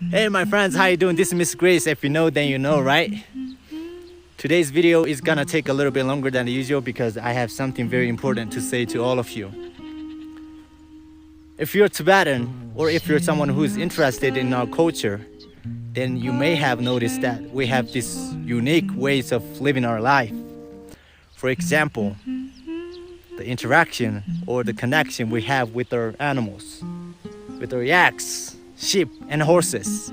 Hey my friends, how you doing? This is Miss Grace. If you know, then you know, right? Today's video is gonna take a little bit longer than usual because I have something very important to say to all of you. If you're Tibetan, or if you're someone who is interested in our culture, then you may have noticed that we have these unique ways of living our life. For example, the interaction or the connection we have with our animals, with our yaks, sheep, and horses.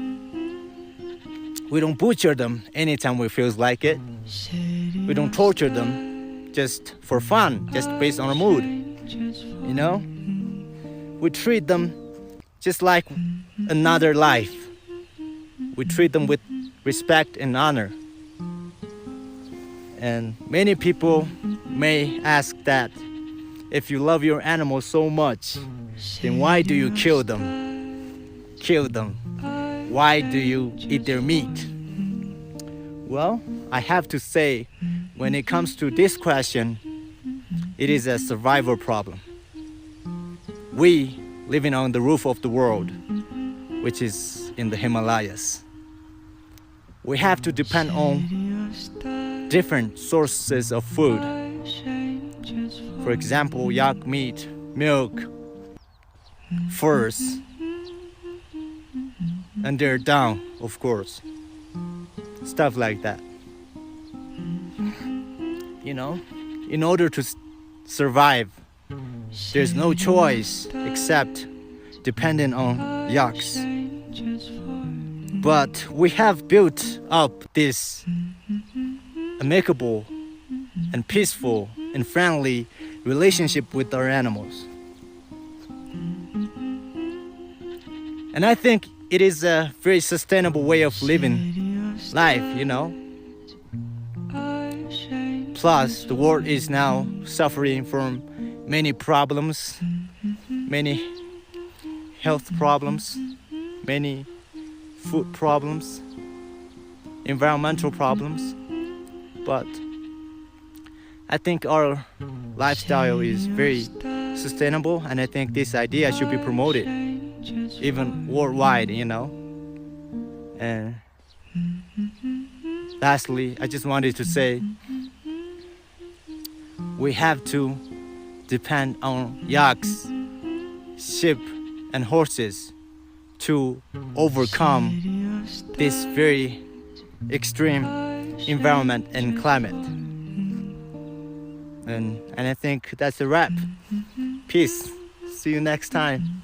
We don't butcher them anytime we feel like it. We don't torture them just for fun, just based on our mood. You know? We treat them just like another life. We treat them with respect and honor. And many people may ask that if you love your animals so much, then why do you kill them? Kill them. Why do you eat their meat? Well, I have to say, when it comes to this question, it is a survival problem. We, living on the roof of the world, which is in the Himalayas, we have to depend on different sources of food. For example, yak meat, milk, furs, and their down, of course. Stuff like that. You know, in order to survive, there's no choice except depending on yaks. But we have built up this amicable and peaceful and friendly relationship with our animals. And I think it is a very sustainable way of living life, you know. Plus, the world is now suffering from many problems, many health problems, many food problems, environmental problems. But I think our lifestyle is very sustainable, and I think this idea should be promoted even worldwide, you know. And lastly, I just wanted to say we have to depend on yaks, sheep, and horses to overcome this very extreme environment and climate. And I think that's a wrap. Peace. See you next time.